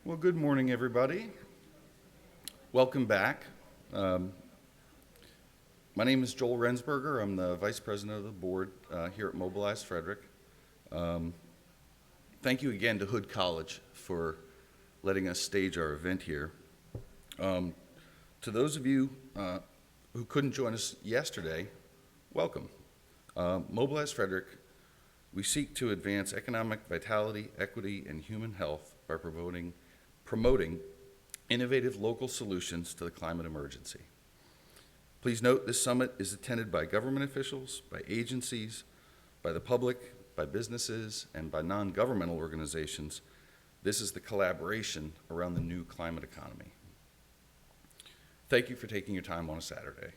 Well, good morning, everybody. Welcome back. My name is Joel Rensberger. I'm the Vice President of the Board here at Mobilize Frederick. Thank you again to Hood College for letting us stage our event here. To those of you who couldn't join us yesterday, welcome. Mobilize Frederick, we seek to advance economic vitality, equity, and human health by promoting innovative local solutions to the climate emergency. Please note this summit is attended by government officials, by agencies, by the public, by businesses, and by non-governmental organizations. This is the collaboration around the new climate economy. Thank you for taking your time on a Saturday.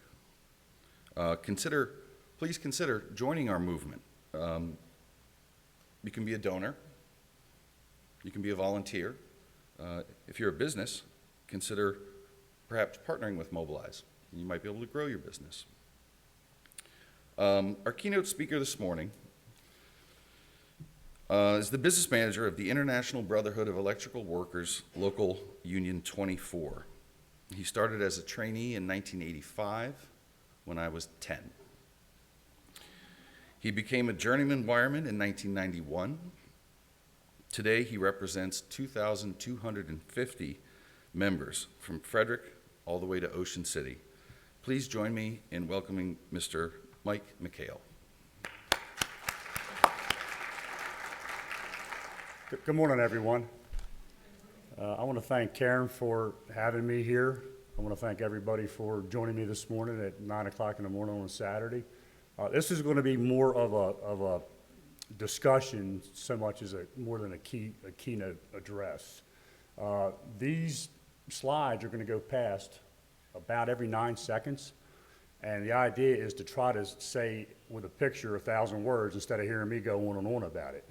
Please consider joining our movement. You can be a donor, you can be a volunteer. If you're a business, consider perhaps partnering with Mobilize. You might be able to grow your business. Our keynote speaker this morning is the business manager of the International Brotherhood of Electrical Workers, Local Union 24. He started as a trainee in 1985 when I was 10. He became a journeyman wireman in 1991. Today, he represents 2,250 members from Frederick all the way to Ocean City. Please join me in welcoming Mr. Mike McHale. Good morning, everyone. I want to thank Karen for having me here. I want to thank everybody for joining me this morning at 9 o'clock in the morning on Saturday. This is going to be more of a discussion so much as more than a keynote address. These slides are going to go past about every 9 seconds, and the idea is to try to say with a picture 1,000 words instead of hearing me go on and on about it.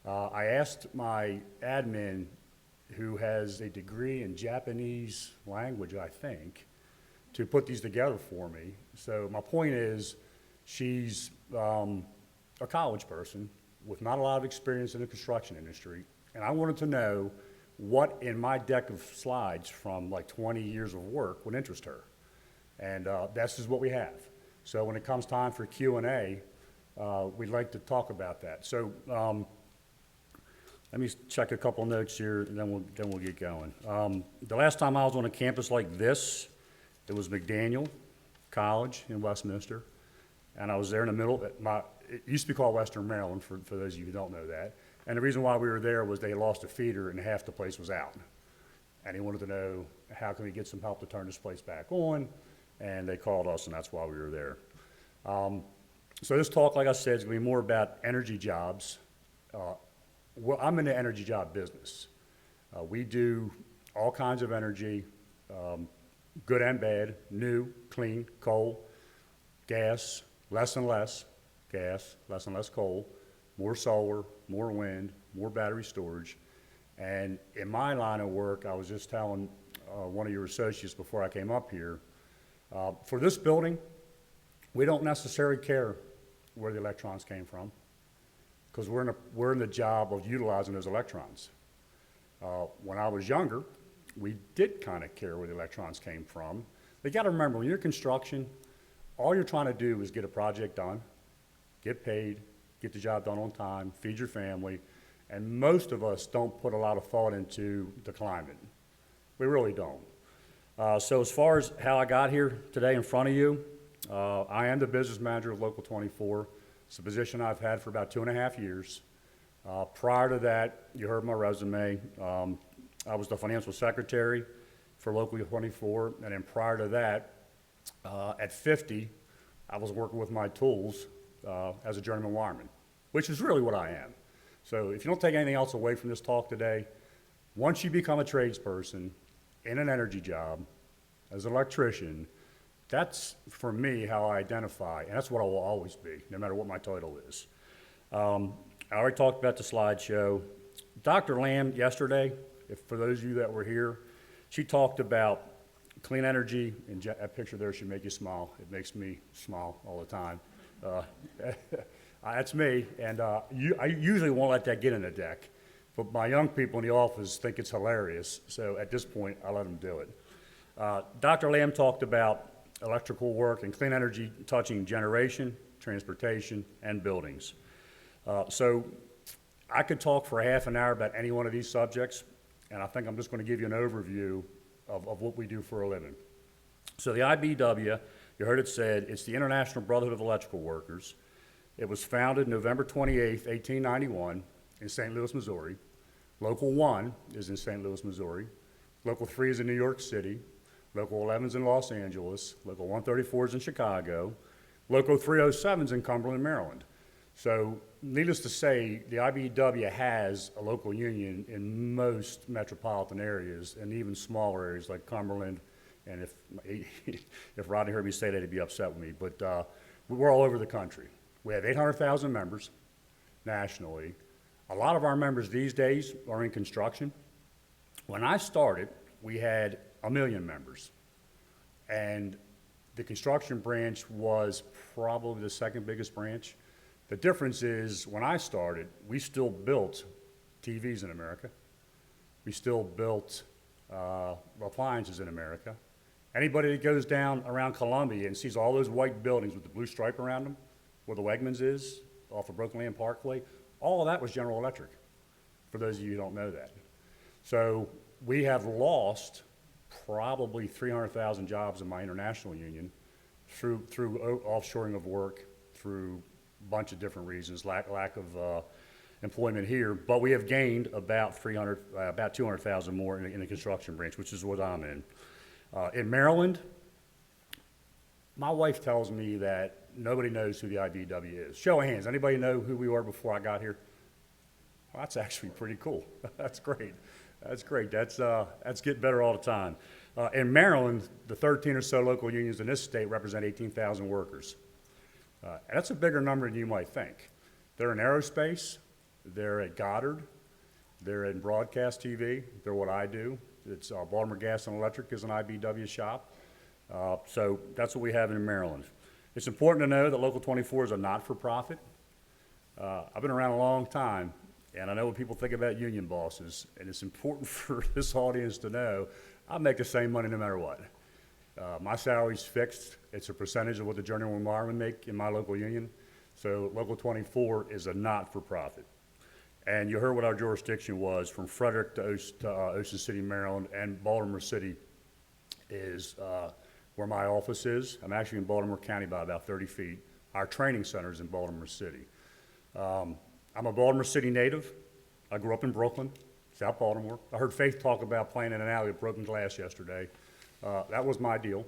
I asked my admin, who has a degree in Japanese language, I think, to put these together for me. So my point is, she's a college person with not a lot of experience in the construction industry, and I wanted to know what in my deck of slides from like 20 years of work would interest her. And this is what we have. So when it comes time for Q&A, we'd like to talk about that. So let me check a couple notes here, and then we'll get going. The last time I was on a campus like this, it was McDaniel College in Westminster. And I was there in the middle. It used to be called Western Maryland, for those of you who don't know that. And the reason why we were there was they lost a feeder and half the place was out. And he wanted to know, how can we get some help to turn this place back on? And they called us, and that's why we were there. So this talk, like I said, is going to be more about energy jobs. Well, I'm in the energy job business. We do all kinds of energy, good and bad, new, clean, coal, gas, less and less gas, less and less coal, more solar, more wind, more battery storage. And in my line of work, I was just telling one of your associates before I came up here, for this building, we don't necessarily care where the electrons came from, because we're in the job of utilizing those electrons. When I was younger, we did kind of care where the electrons came from. You got to remember, when you're in construction, all you're trying to do is get a project done, get paid, get the job done on time, feed your family, and most of us don't put a lot of thought into the climate. We really don't. So as far as how I got here today in front of you, I am the business manager of Local 24. It's a position I've had for about 2.5 years. Prior to that, you heard my resume, I was the financial secretary for Local 24, and then prior to that, at 50, I was working with my tools as a journeyman wireman, which is really what I am. So if you don't take anything else away from this talk today, once you become a tradesperson in an energy job as an electrician, that's, for me, how I identify, and that's what I will always be, no matter what my title is. I already talked about the slideshow. Dr. Lamb yesterday, for those of you that were here, she talked about clean energy, and that picture there should make you smile. It makes me smile all the time. That's me, and I usually won't let that get in the deck, but my young people in the office think it's hilarious, so at this point, I let them do it. Dr. Lamb talked about electrical work and clean energy touching generation, transportation, and buildings. So I could talk for a half an hour about any one of these subjects, and I think I'm just going to give you an overview of what we do for a living. So the IBEW, you heard it said, it's the International Brotherhood of Electrical Workers. It was founded November 28th, 1891 in St. Louis, Missouri. Local 1 is in St. Louis, Missouri. Local 3 is in New York City. Local 11 is in Los Angeles. Local 134 is in Chicago. Local 307 is in Cumberland, Maryland. So needless to say, the IBEW has a local union in most metropolitan areas and even smaller areas like Cumberland. And if Rodney heard me say that, he'd be upset with me. But we're all over the country. We have 800,000 members nationally. A lot of our members these days are in construction. When I started, we had 1 million members. And the construction branch was probably the second biggest branch. The difference is, when I started, we still built TVs in America. We still built appliances in America. Anybody that goes down around Columbia and sees all those white buildings with the blue stripe around them, where the Wegmans is, off of Broken Land Parkway, all of that was General Electric, for those of you who don't know that. So we have lost probably 300,000 jobs in my international union through offshoring of work, through a bunch of different reasons, lack of employment here, but we have gained about 200,000 more in the construction branch, which is what I'm in. In Maryland, my wife tells me that nobody knows who the IBEW is. Show of hands, anybody know who we were before I got here? Well, that's actually pretty cool. That's great. That's great. That's getting better all the time. In Maryland, the 13 or so local unions in this state represent 18,000 workers. And that's a bigger number than you might think. They're in aerospace, they're at Goddard, they're in broadcast TV, they're what I do. It's Baltimore Gas and Electric is an IBEW shop. So that's what we have in Maryland. It's important to know that Local 24 is a not-for-profit. I've been around a long time, and I know what people think about union bosses, and it's important for this audience to know I make the same money no matter what. My salary's fixed. It's a percentage of what the journeyman wiremen make in my local union. So Local 24 is a not-for-profit. And you heard what our jurisdiction was from Frederick to Ocean City, Maryland, and Baltimore City is where my office is. I'm actually in Baltimore County by about 30 feet. Our training center is in Baltimore City. I'm a Baltimore City native. I grew up in Brooklyn, South Baltimore. I heard Faith talk about playing in an alley with broken glass yesterday. That was my deal.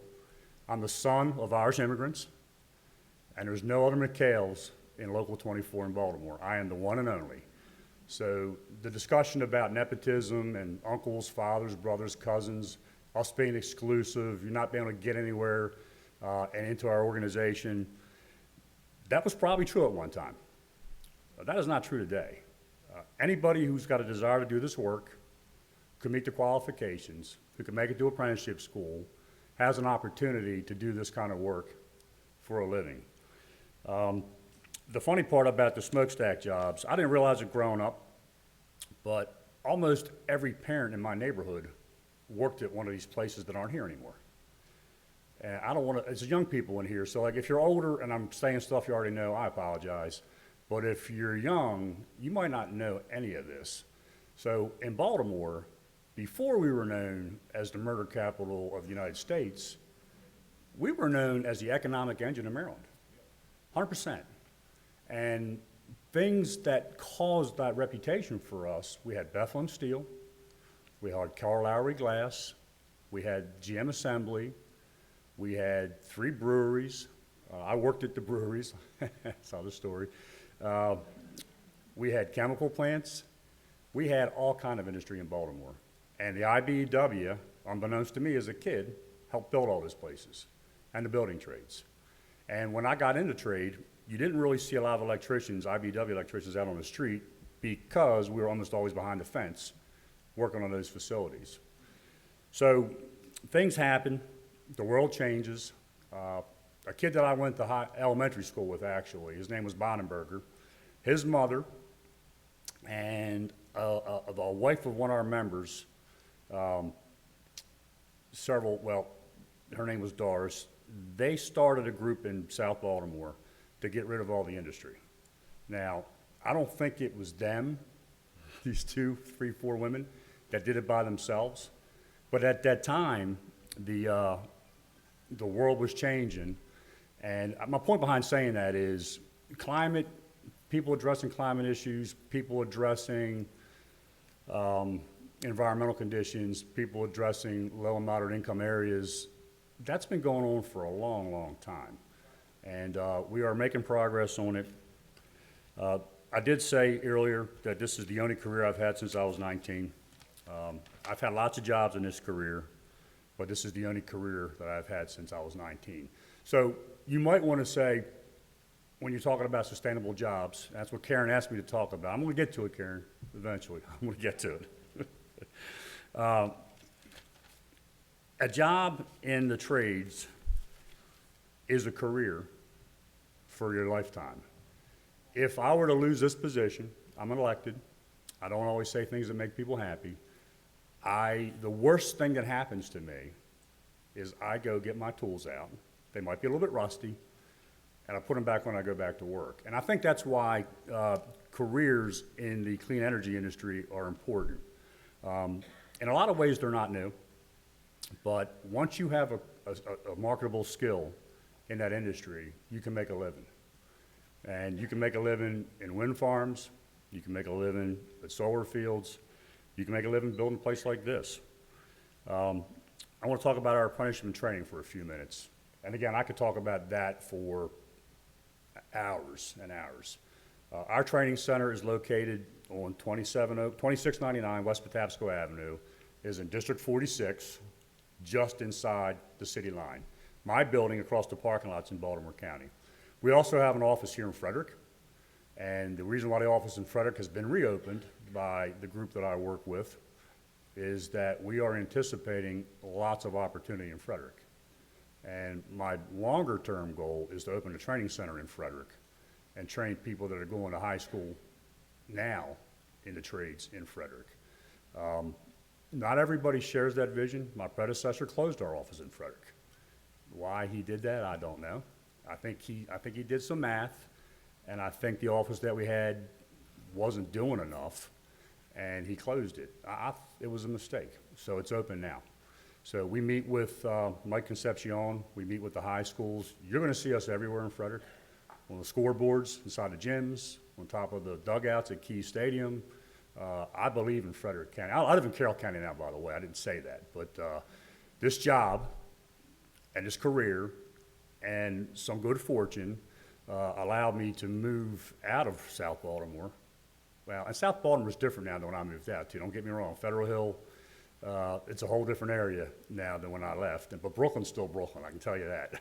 I'm the son of Irish immigrants, and there's no other McHales in Local 24 in Baltimore. I am the one and only. So the discussion about nepotism and uncles, fathers, brothers, cousins, us being exclusive, you're not being able to get anywhere and into our organization, that was probably true at one time. That is not true today. Anybody who's got a desire to do this work, could meet the qualifications, who can make it to apprenticeship school, has an opportunity to do this kind of work for a living. The funny part about the smokestack jobs, I didn't realize it growing up, but almost every parent in my neighborhood worked at one of these places that aren't here anymore. And I don't want to, it's young people in here, so like if you're older and I'm saying stuff you already know, I apologize. But if you're young, you might not know any of this. So in Baltimore, before we were known as the murder capital of the United States, we were known as the economic engine of Maryland, 100%. And things that caused that reputation for us, we had Bethlehem Steel, we had Carl Lowry Glass, we had GM Assembly, we had 3 breweries. I worked at the breweries, that's another story. We had chemical plants. We had all kind of industry in Baltimore. And the IBEW, unbeknownst to me as a kid, helped build all those places and the building trades. And when I got into trade, you didn't really see a lot of electricians, IBEW electricians out on the street because we were almost always behind the fence working on those facilities. So things happen, the world changes. A kid that I went to elementary school with, actually, his name was Rensberger. His mother and the wife of one of our members, her name was Doris, they started a group in South Baltimore to get rid of all the industry. Now, I don't think it was them, these 2, 3, 4 women, that did it by themselves. But at that time, the world was changing. And my point behind saying that is climate, people addressing climate issues, people addressing environmental conditions, people addressing low and moderate income areas, that's been going on for a long, long time. And we are making progress on it. I did say earlier that this is the only career I've had since I was 19. I've had lots of jobs in this career, but this is the only career that I've had since I was 19. So you might want to say, when you're talking about sustainable jobs, that's what Karen asked me to talk about. I'm going to get to it, Karen, eventually. I'm going to get to it. A job in the trades is a career for your lifetime. If I were to lose this position, I'm elected. I don't always say things that make people happy. The worst thing that happens to me is I go get my tools out. They might be a little bit rusty, and I put them back when I go back to work. And I think that's why careers in the clean energy industry are important. In a lot of ways, they're not new. But once you have a marketable skill in that industry, you can make a living. And you can make a living in wind farms, you can make a living at solar fields, you can make a living building a place like this. I want to talk about our apprenticeship training for a few minutes. And again, I could talk about that for hours and hours. Our training center is located on 2699 West Patapsco Avenue, is in District 46, just inside the city line. My building across the parking lot's in Baltimore County. We also have an office here in Frederick, and the reason why the office in Frederick has been reopened by the group that I work with is that we are anticipating lots of opportunity in Frederick. And my longer term goal is to open a training center in Frederick and train people that are going to high school now in the trades in Frederick. Not everybody shares that vision. My predecessor closed our office in Frederick. Why he did that, I don't know. I think he did some math, and I think the office that we had wasn't doing enough, and he closed it. It was a mistake, so it's open now. So we meet with Mike Concepcion, we meet with the high schools. You're gonna see us everywhere in Frederick, on the scoreboards, inside the gyms, on top of the dugouts at Key Stadium. I believe in Frederick County. I live in Carroll County now, by the way, I didn't say that, but this job and this career and some good fortune allowed me to move out of South Baltimore. Well, and South Baltimore is different now than when I moved out too, don't get me wrong. Federal Hill, it's a whole different area now than when I left, but Brooklyn's still Brooklyn, I can tell you that.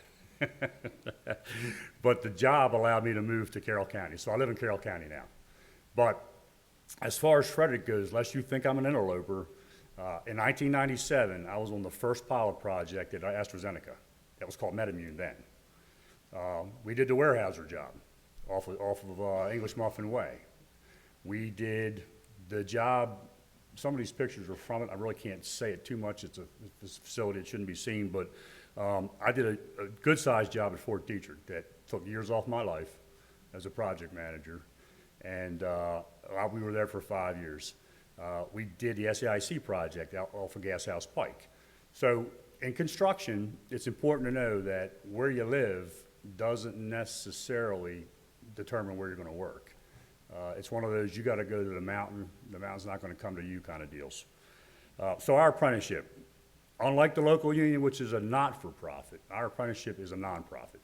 But the job allowed me to move to Carroll County, so I live in Carroll County now. But as far as Frederick goes, lest you think I'm an interloper, in 1997, I was on the first pilot project at AstraZeneca. That was called MedImmune then. We did the Weyerhaeuser job off of English Muffin Way. We did the job, some of these pictures are from it, I really can't say it too much, it's a facility, it shouldn't be seen, but I did a good-sized job at Fort Detrick that took years off my life as a project manager, and we were there for 5 years. We did the SAIC project out off of Gas House Pike. So in construction, it's important to know that where you live doesn't necessarily determine where you're going to work. It's one of those, you got to go to the mountain's not going to come to you kind of deals. So our apprenticeship, unlike the local union, which is a not-for-profit, our apprenticeship is a nonprofit.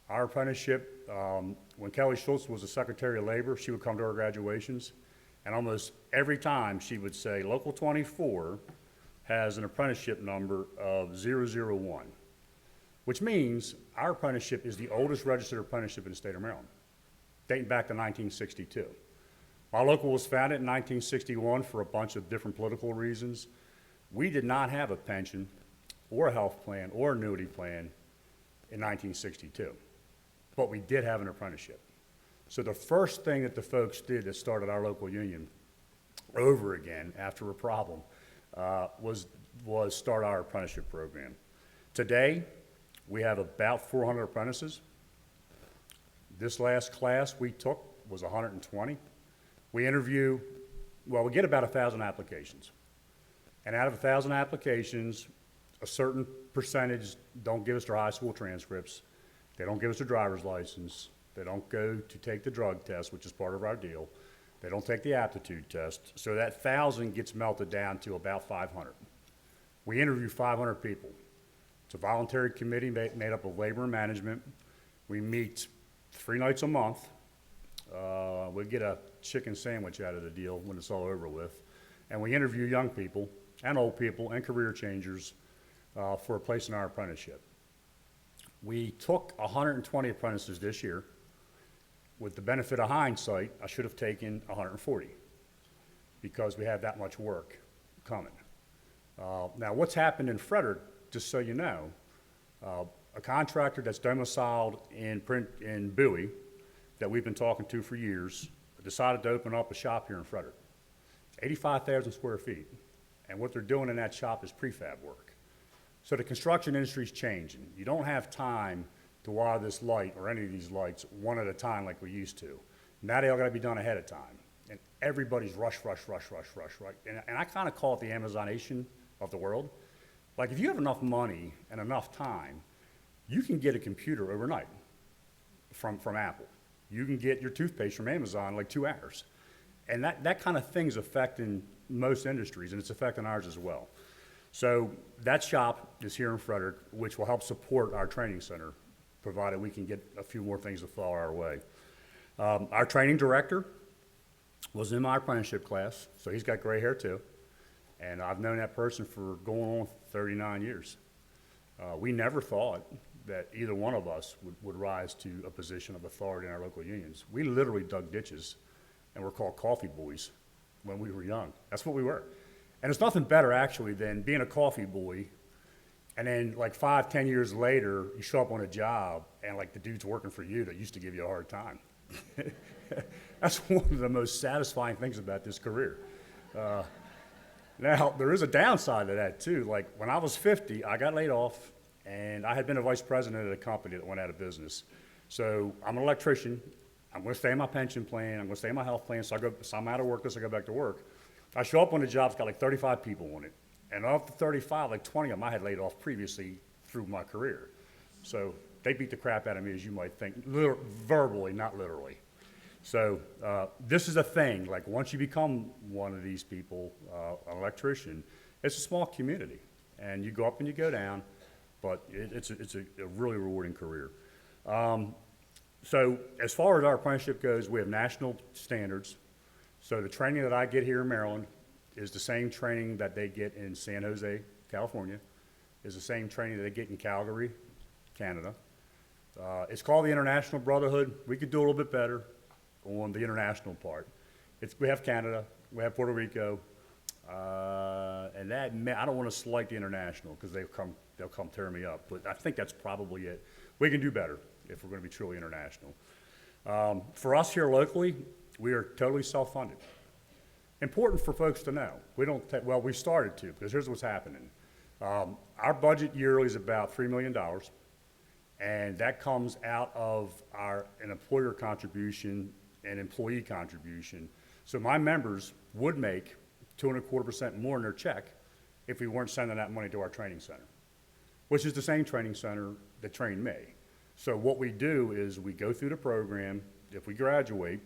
Our apprenticeship, when Kelly Schultz was the Secretary of Labor, she would come to our graduations, and almost every time she would say, Local 24 has an apprenticeship number of 001, which means our apprenticeship is the oldest registered apprenticeship in the state of Maryland, dating back to 1962. My local was founded in 1961 for a bunch of different political reasons. We did not have a pension or a health plan or annuity plan in 1962, but we did have an apprenticeship. So the first thing that the folks did that started our local union over again after a problem, was start our apprenticeship program. Today, we have about 400 apprentices. This last class we took was 120. We get about 1,000 applications. And out of 1,000 applications, a certain percentage don't give us their high school transcripts. They don't give us their driver's license. They don't go to take the drug test, which is part of our deal. They don't take the aptitude test. So that 1,000 gets melted down to about 500. We interview 500 people. It's a voluntary committee made up of labor and management. We meet 3 nights a month. We get a chicken sandwich out of the deal when it's all over with. And we interview young people and old people and career changers for a place in our apprenticeship. We took 120 apprentices this year. With the benefit of hindsight, I should have taken 140 because we have that much work coming. Now, what's happened in Frederick, just so you know, a contractor that's domiciled in Bowie that we've been talking to for years decided to open up a shop here in Frederick. It's 85,000 square feet, and what they're doing in that shop is prefab work. So the construction industry is changing. You don't have time to wire this light or any of these lights one at a time like we used to. Now they all gotta be done ahead of time. And everybody's rush, right? And I kinda call it the Amazonation of the world. Like if you have enough money and enough time, you can get a computer overnight from Apple. You can get your toothpaste from Amazon in like 2 hours. And that kind of thing's affecting most industries, and it's affecting ours as well. So that shop is here in Frederick, which will help support our training center, provided we can get a few more things to fall our way. Our training director was in my apprenticeship class, so he's got gray hair too. And I've known that person for going on 39 years. We never thought that either one of us would rise to a position of authority in our local unions. We literally dug ditches and were called coffee boys when we were young. That's what we were. And it's nothing better actually than being a coffee boy and then like 5, 10 years later, you show up on a job and like the dude's working for you that used to give you a hard time. That's one of the most satisfying things about this career. Now, there is a downside to that too. Like when I was 50, I got laid off and I had been a vice president at a company that went out of business. So I'm an electrician. I'm gonna stay in my pension plan. I'm gonna stay in my health plan. So I'm out of work, I go back to work. I show up on the job, it's got like 35 people on it. And of the 35, like 20 of them I had laid off previously through my career. So they beat the crap out of me, as you might think, verbally, not literally. So this is a thing, like once you become one of these people, an electrician, it's a small community. And you go up and you go down, but it's a really rewarding career. So as far as our apprenticeship goes, we have national standards. So the training that I get here in Maryland is the same training that they get in San Jose, California, is the same training that they get in Calgary, Canada. It's called the International Brotherhood. We could do a little bit better on the international part. We have Canada, we have Puerto Rico, and that, I don't want to slight the international because they'll come tear me up, but I think that's probably it. We can do better if we're going to be truly international. For us here locally, we are totally self-funded. Important for folks to know. We started to, because here's what's happening. Our budget yearly is about $3 million, and that comes out of an employer contribution and employee contribution. So my members would make 2.25% more in their check if we weren't sending that money to our training center, which is the same training center that trained me. So what we do is we go through the program. If we graduate,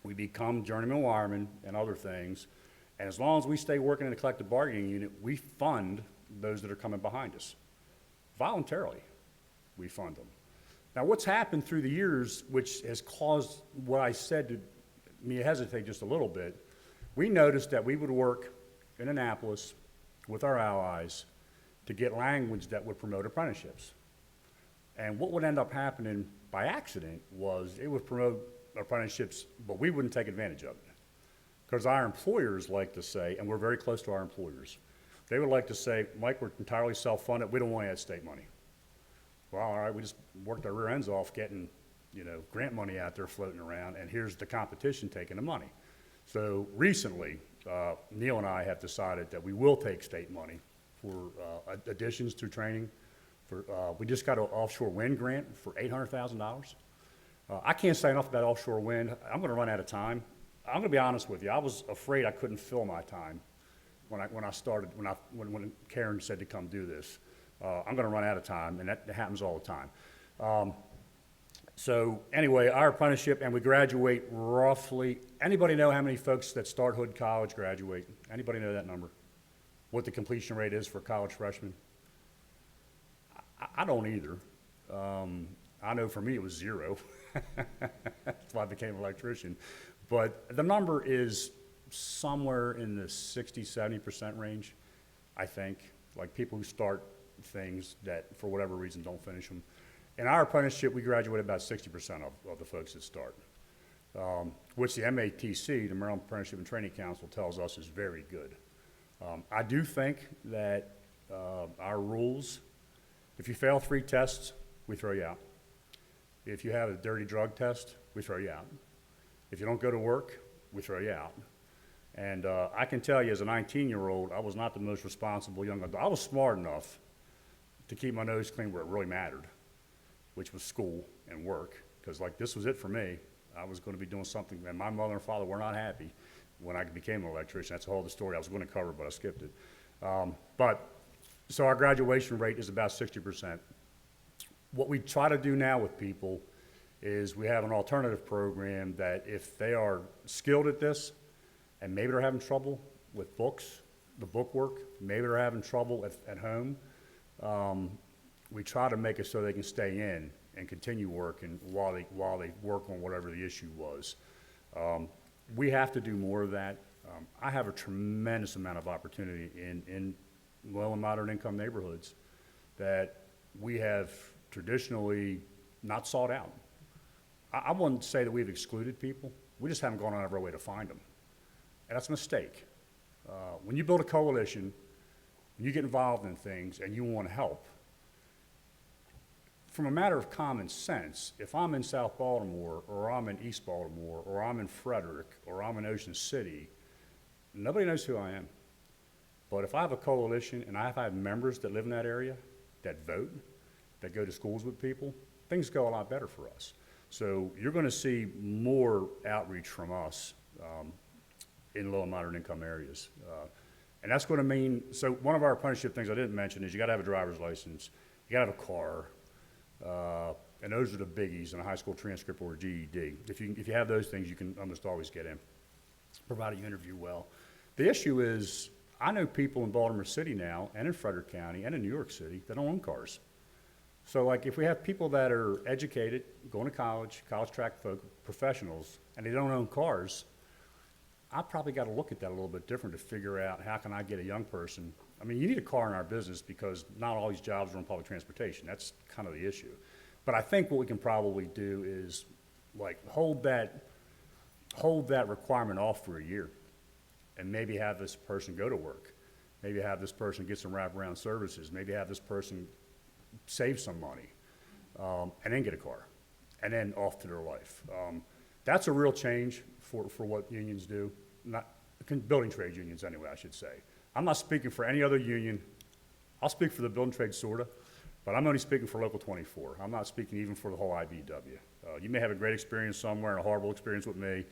we become journeyman wiremen and other things. And as long as we stay working in the collective bargaining unit, we fund those that are coming behind us. Voluntarily, we fund them. Now, what's happened through the years, which has caused what I said to me hesitate just a little bit, we noticed that we would work in Annapolis with our allies to get language that would promote apprenticeships. And what would end up happening by accident was it would promote apprenticeships, but we wouldn't take advantage of it. Because our employers like to say, and we're very close to our employers, they would like to say, Mike, we're entirely self-funded, we don't want to add state money. Well, all right, we just worked our rear ends off getting, grant money out there floating around, and here's the competition taking the money. So recently, Neil and I have decided that we will take state money for additions to training. We just got an offshore wind grant for $800,000. I can't say enough about offshore wind. I'm going to run out of time. I'm going to be honest with you. I was afraid I couldn't fill my time when Karen said to come do this. I'm going to run out of time, and that happens all the time. So anyway, our apprenticeship, and we graduate roughly, anybody know how many folks that start Hood College graduate? Anybody know that number? What the completion rate is for college freshmen? I don't either. I know for me it was 0. That's why I became an electrician. But the number is somewhere in the 60-70% range, I think. Like people who start things that for whatever reason don't finish them. In our apprenticeship, we graduate about 60% of the folks that start, which the MATC, the Maryland Apprenticeship and Training Council, tells us is very good. I do think that our rules, if you fail 3 tests, we throw you out. If you have a dirty drug test, we throw you out. If you don't go to work, we throw you out. And I can tell you as a 19-year-old, I was not the most responsible young adult. I was smart enough to keep my nose clean where it really mattered, which was school and work, because like this was it for me. I was going to be doing something, and my mother and father were not happy when I became an electrician. That's a whole other story I was going to cover, but I skipped it. So our graduation rate is about 60%. What we try to do now with people is we have an alternative program that if they are skilled at this, and maybe they're having trouble with books, the book work, maybe they're having trouble at home, we try to make it so they can stay in and continue working while they work on whatever the issue was. We have to do more of that. I have a tremendous amount of opportunity in low and moderate income neighborhoods that we have traditionally not sought out. I wouldn't say that we've excluded people. We just haven't gone out of our way to find them. And that's a mistake. When you build a coalition, when you get involved in things and you want to help, from a matter of common sense, if I'm in South Baltimore, or I'm in East Baltimore, or I'm in Frederick, or I'm in Ocean City, nobody knows who I am. But if I have a coalition and I have members that live in that area, that vote, that go to schools with people, things go a lot better for us. So you're going to see more outreach from us in low and moderate income areas. And that's going to mean, so one of our apprenticeship things I didn't mention is you got to have a driver's license, you got to have a car, and those are the biggies in a high school transcript or a GED. If you have those things, you can almost always get in, provided you interview well. The issue is, I know people in Baltimore City now, and in Frederick County, and in New York City, that don't own cars. So like if we have people that are educated, going to college track folk, professionals, and they don't own cars, I probably got to look at that a little bit different to figure out how can I get a young person. I mean, you need a car in our business because not all these jobs are on public transportation. That's kind of the issue. But I think what we can probably do is like hold that requirement off for a year and maybe have this person go to work. Maybe have this person get some wraparound services. Maybe have this person save some money and then get a car and then off to their life. That's a real change for what unions do, not building trade unions anyway, I should say. I'm not speaking for any other union. I'll speak for the building trade sorta, but I'm only speaking for Local 24. I'm not speaking even for the whole IBEW. You may have a great experience somewhere and a horrible experience with me,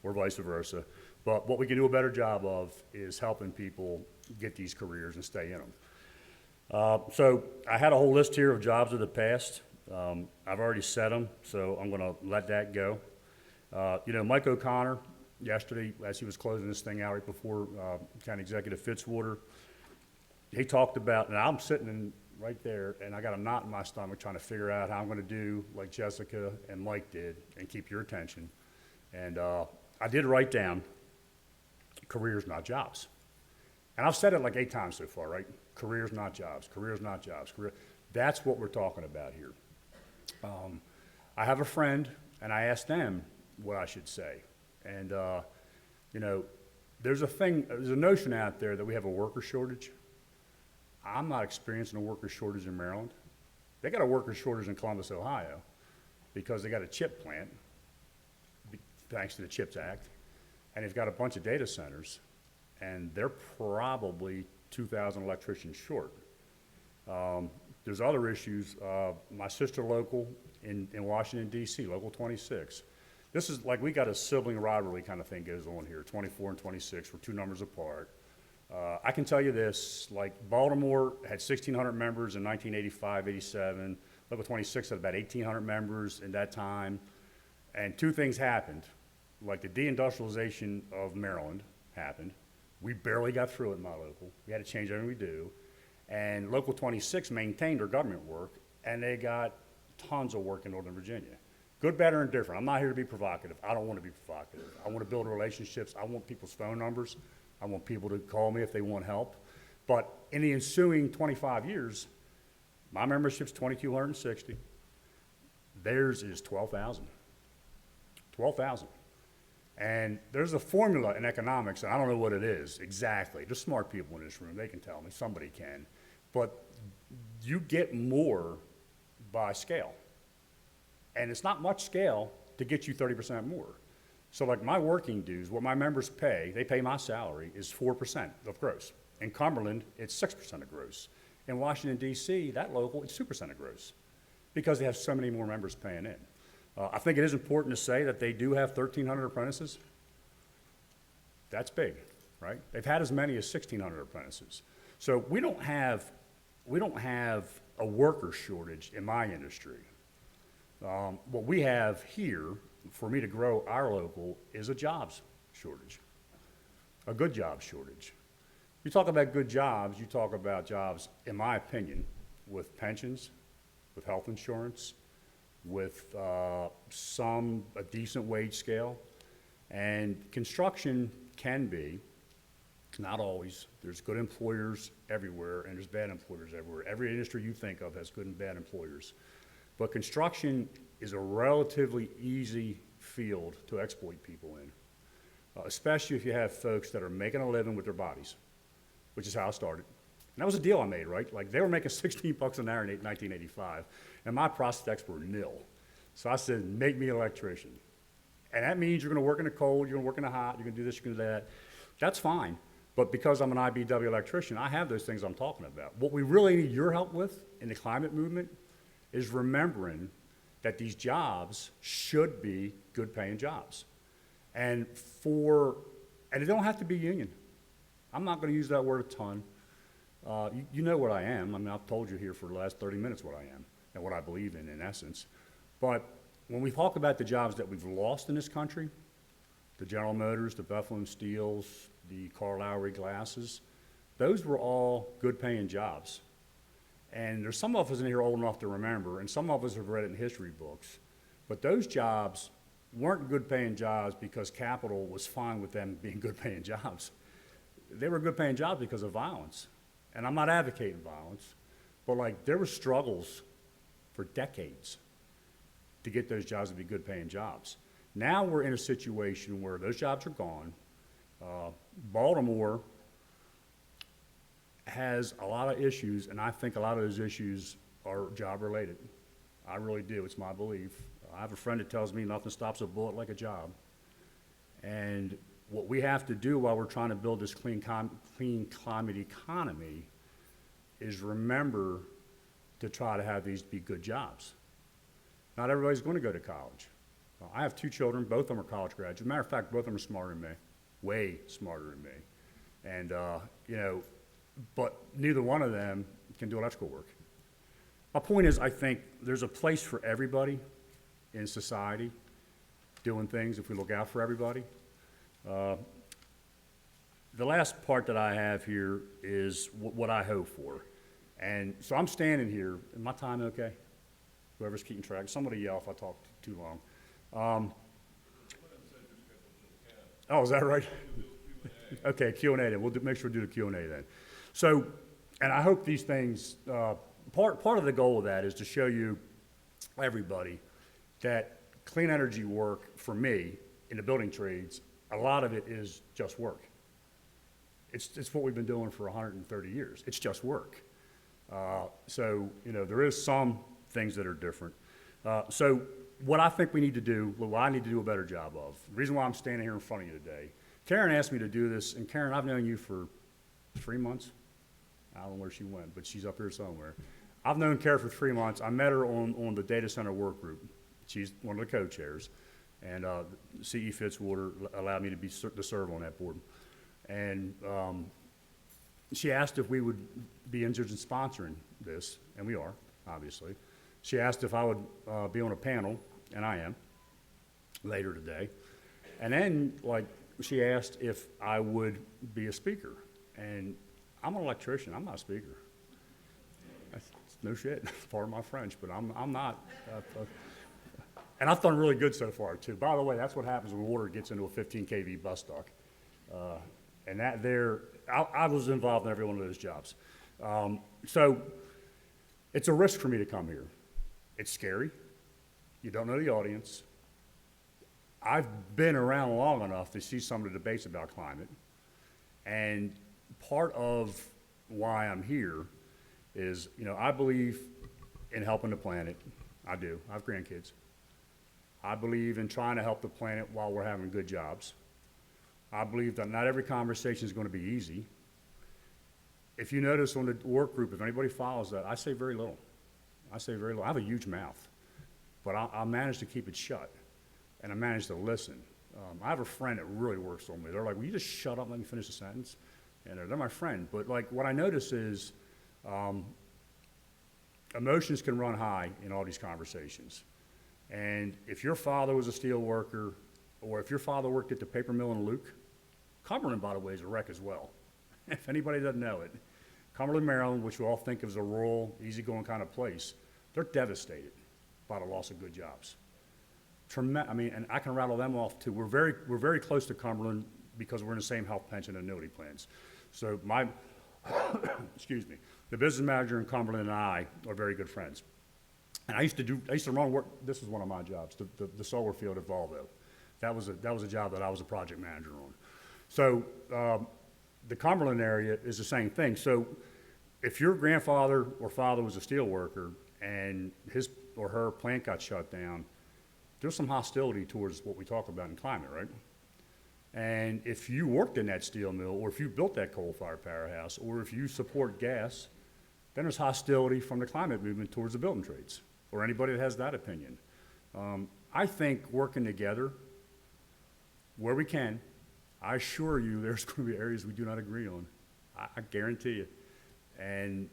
or vice versa, but what we can do a better job of is helping people get these careers and stay in them. So I had a whole list here of jobs of the past. I've already said them, so I'm gonna let that go. Mike O'Connor, yesterday, as he was closing this thing out right before County Executive Fitzwater, he talked about, and I'm sitting right there, and I got a knot in my stomach trying to figure out how I'm gonna do like Jessica and Mike did and keep your attention. And I did write down careers, not jobs. And I've said it like 8 times so far, right? Careers, not jobs, careers, not jobs. That's what we're talking about here. I have a friend, and I asked them what I should say. And, there's a notion out there that we have a worker shortage. I'm not experiencing a worker shortage in Maryland. They got a worker shortage in Columbus, Ohio, because they got a chip plant, thanks to the CHIPS Act, and they've got a bunch of data centers, and they're probably 2,000 electricians short. There's other issues. My sister local in Washington, D.C., Local 26. This is like we got a sibling rivalry kind of thing goes on here, 24 and 26. We're 2 numbers apart. I can tell you this, like Baltimore had 1,600 members in 1985, 87. Local 26 had about 1,800 members in that time. And 2 things happened. Like the deindustrialization of Maryland happened. We barely got through it in my local. We had to change everything we do. And Local 26 maintained their government work, and they got tons of work in Northern Virginia. Good, better, and different. I'm not here to be provocative. I don't want to be provocative. I want to build relationships. I want people's phone numbers. I want people to call me if they want help. But in the ensuing 25 years, my membership's 2,260. Theirs is 12,000. 12,000. And there's a formula in economics, and I don't know what it is exactly. There's smart people in this room. They can tell me. Somebody can. But you get more by scale. And it's not much scale to get you 30% more. So like my working dues, what my members pay, they pay my salary, is 4% of gross. In Cumberland, it's 6% of gross. In Washington, D.C., that local, it's 2% of gross because they have so many more members paying in. I think it is important to say that they do have 1,300 apprentices. That's big, right? They've had as many as 1,600 apprentices. So we don't have a worker shortage in my industry. What we have here, for me to grow our local, is a jobs shortage, a good job shortage. You talk about good jobs, you talk about jobs, in my opinion, with pensions, with health insurance, with a decent wage scale. And construction can be, not always, there's good employers everywhere and there's bad employers everywhere. Every industry you think of has good and bad employers. But construction is a relatively easy field to exploit people in, especially if you have folks that are making a living with their bodies, which is how I started. And that was a deal I made, right? Like they were making 16 bucks an hour in 1985, and my prospects were nil. So I said, make me an electrician. And that means you're gonna work in the cold, you're gonna work in the hot, you're gonna do this, you're gonna do that. That's fine. But because I'm an IBEW electrician, I have those things I'm talking about. What we really need your help with in the climate movement is remembering that these jobs should be good paying jobs. And they don't have to be union. I'm not gonna use that word a ton. You know what I am. I mean, I've told you here for the last 30 minutes what I am and what I believe in essence. But when we talk about the jobs that we've lost in this country, the General Motors, the Bethlehem Steels, the Carl Lowry Glasses, those were all good paying jobs. And there's some of us in here old enough to remember, and some of us have read it in history books, but those jobs weren't good paying jobs because capital was fine with them being good paying jobs. They were good paying jobs because of violence. And I'm not advocating violence, but like there were struggles for decades to get those jobs to be good paying jobs. Now we're in a situation where those jobs are gone. Baltimore has a lot of issues, and I think a lot of those issues are job related. I really do, it's my belief. I have a friend that tells me nothing stops a bullet like a job. And what we have to do while we're trying to build this clean climate economy is remember to try to have these be good jobs. Not everybody's going to go to college. I have 2 children, both of them are college graduates. As a matter of fact, both of them are smarter than me, way smarter than me. And, but neither one of them can do electrical work. My point is, I think there's a place for everybody in society doing things if we look out for everybody. The last part that I have here is what I hope for. And so I'm standing here. Is my time okay? Whoever's keeping track. Somebody yell if I talk too long. Oh, is that right? Okay, Q&A then. We'll make sure we do the Q&A then. So, and I hope these things, part of the goal of that is to show you, everybody, that clean energy work for me in the building trades, a lot of it is just work. It's what we've been doing for 130 years. It's just work. So, there is some things that are different. So what I think we need to do, what I need to do a better job of, the reason why I'm standing here in front of you today, Karen asked me to do this, and Karen, I've known you for 3 months. I don't know where she went, but she's up here somewhere. I've known Karen for 3 months. I met her on the data center work group. She's one of the co-chairs, and C.E. Fitzwater allowed me to serve on that board. And she asked if we would be interested in sponsoring this, and we are, obviously. She asked if I would be on a panel, and I am, later today. And then, like, she asked if I would be a speaker. And I'm an electrician, I'm not a speaker. That's no shit, pardon my French, but I'm not. And I've done really good so far, too. By the way, that's what happens when water gets into a 15 kV bus duct. And that there, I was involved in every one of those jobs. So it's a risk for me to come here. It's scary. You don't know the audience. I've been around long enough to see some of the debates about climate. And part of why I'm here is, you know, I believe in helping the planet. I do. I have grandkids. I believe in trying to help the planet while we're having good jobs. I believe that not every conversation is going to be easy. If you notice on the work group, if anybody follows that, I say very little. I say very little. I have a huge mouth, but I manage to keep it shut, and I manage to listen. I have a friend that really works on me. They're like, will you just shut up and let me finish the sentence? And they're my friend. But like what I notice is emotions can run high in all these conversations. And if your father was a steel worker, or if your father worked at the paper mill in Luke, Cumberland, by the way, is a wreck as well. If anybody doesn't know it, Cumberland, Maryland, which we all think of as a rural, easygoing kind of place, they're devastated by the loss of good jobs. I mean, and I can rattle them off too. We're very close to Cumberland because we're in the same health pension and annuity plans. So my, excuse me, the business manager in Cumberland and I are very good friends. And I used to run work. This was one of my jobs, the solar field at Volvo. That was a job that I was a project manager on. So the Cumberland area is the same thing. So if your grandfather or father was a steel worker and his or her plant got shut down, there's some hostility towards what we talk about in climate, right? And if you worked in that steel mill, or if you built that coal-fired powerhouse, or if you support gas, then there's hostility from the climate movement towards the building trades, or anybody that has that opinion. I think working together, where we can, I assure you there's going to be areas we do not agree on. I guarantee you. And,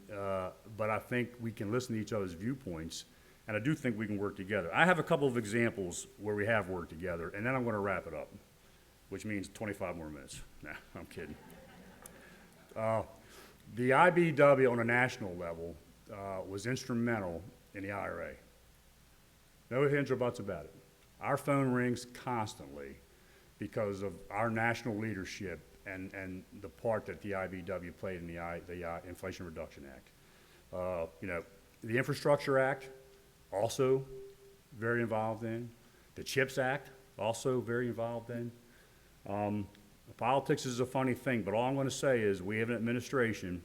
but I think we can listen to each other's viewpoints, and I do think we can work together. I have a couple of examples where we have worked together, and then I'm going to wrap it up, which means 25 more minutes. Nah, I'm kidding. The IBEW on a national level was instrumental in the IRA. No ifs or buts about it. Our phone rings constantly because of our national leadership and the part that the IBEW played in the Inflation Reduction Act. You know, the Infrastructure Act, also very involved in. The CHIPS Act, also very involved in. Politics is a funny thing, but all I'm going to say is we have an administration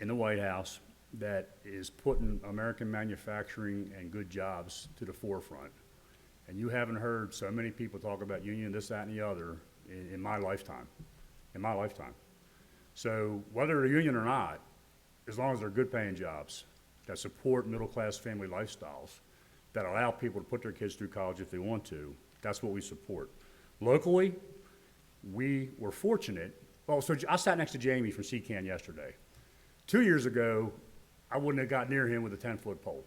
in the White House that is putting American manufacturing and good jobs to the forefront. And you haven't heard so many people talk about union, this, that, and the other in my lifetime. In my lifetime. So whether they're union or not, as long as they're good paying jobs that support middle-class family lifestyles, that allow people to put their kids through college if they want to, that's what we support. Locally, we were fortunate. Well, so I sat next to Jamie from CCAN yesterday. 2 years ago, I wouldn't have got near him with a 10-foot pole.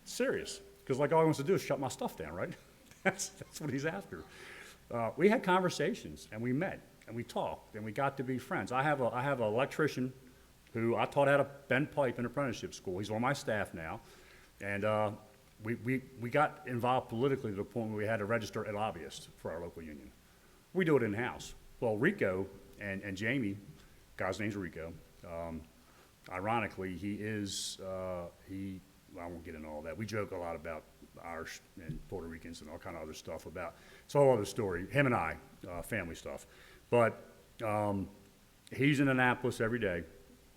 Serious, because like all he wants to do is shut my stuff down, right? That's what he's after. We had conversations, and we met, and we talked, and we got to be friends. I have an electrician who I taught how to bend pipe in apprenticeship school. He's on my staff now, and we got involved politically to the point where we had to register a lobbyist for our local union. We do it in-house. Well, Rico and Jamie, guy's name's Rico, ironically, he is, I won't get into all that. We joke a lot about Irish and Puerto Ricans and all kind of other stuff about, it's a whole other story, him and I, family stuff. But he's in Annapolis every day.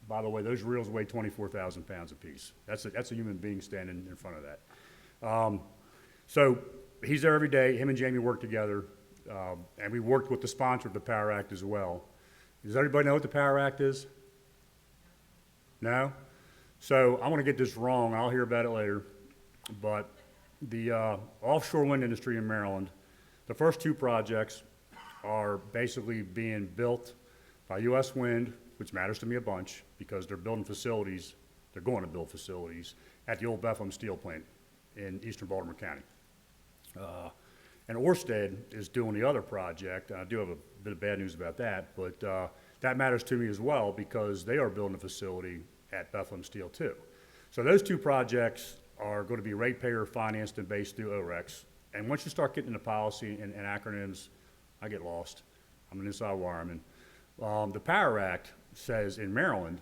By the way, those reels weigh 24,000 pounds apiece. That's a human being standing in front of that. So he's there every day. Him and Jamie work together. And we worked with the sponsor of the Power Act as well. Does everybody know what the Power Act is? No? So I want to get this wrong. I'll hear about it later. But the offshore wind industry in Maryland, the first two projects are basically being built by U.S. Wind, which matters to me a bunch because they're building facilities, they're going to build facilities at the old Bethlehem Steel plant in eastern Baltimore County. And Ørsted is doing the other project. I do have a bit of bad news about that, but that matters to me as well because they are building a facility at Bethlehem Steel too. So those two projects are going to be ratepayer financed and based through OREX. And once you start getting into policy and acronyms, I get lost. I'm an inside wireman. The Power Act says in Maryland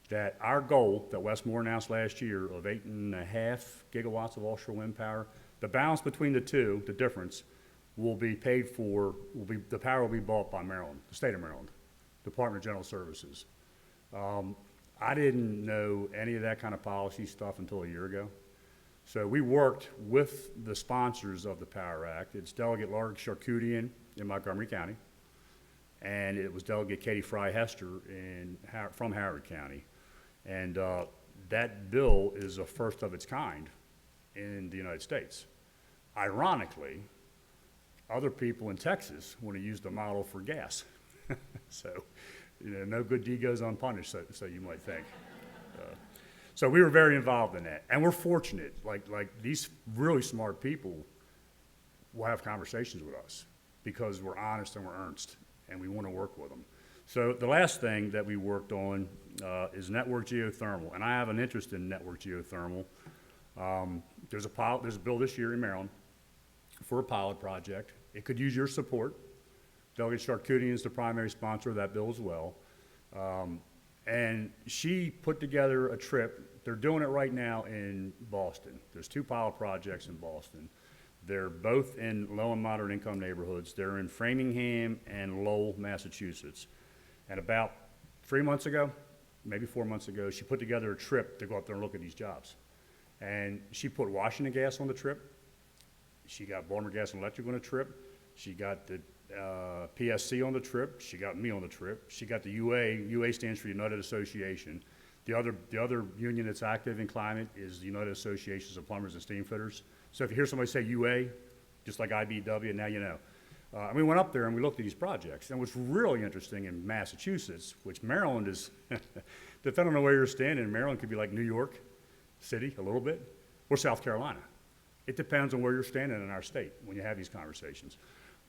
that our goal that Westmore announced last year of 8.5 gigawatts of offshore wind power, the balance between the two, the difference, will be paid for, the power will be bought by Maryland, the state of Maryland, Department of General Services. I didn't know any of that kind of policy stuff until a year ago. So we worked with the sponsors of the Power Act. It's Delegate Larg Charkoudian in Montgomery County, and it was Delegate Katie Fry-Hester from Howard County. And that bill is a first of its kind in the United States. Ironically, other people in Texas want to use the model for gas. So, you know, no good deed goes unpunished, so you might think. So we were very involved in that, and we're fortunate. Like these really smart people will have conversations with us because we're honest and we're earnest, and we want to work with them. So the last thing that we worked on is network geothermal, and I have an interest in network geothermal. There's a bill this year in Maryland for a pilot project. It could use your support. Delegate Charkoudian is the primary sponsor of that bill as well. And she put together a trip. They're doing it right now in Boston. There's two pilot projects in Boston. They're both in low and moderate income neighborhoods. They're in Framingham and Lowell, Massachusetts. And about 3 months ago, maybe 4 months ago, she put together a trip to go up there and look at these jobs. And she put Washington Gas on the trip. She got Baltimore Gas and Electric on the trip. She got the PSC on the trip. She got me on the trip. She got the UA. UA stands for United Association. The other union that's active in climate is the United Associations of Plumbers and Steam Fitters. So if you hear somebody say UA, just like IBEW, now you know. And we went up there and we looked at these projects. And what's really interesting in Massachusetts, which Maryland is, depending on where you're standing, Maryland could be like New York City a little bit, or South Carolina. It depends on where you're standing in our state when you have these conversations.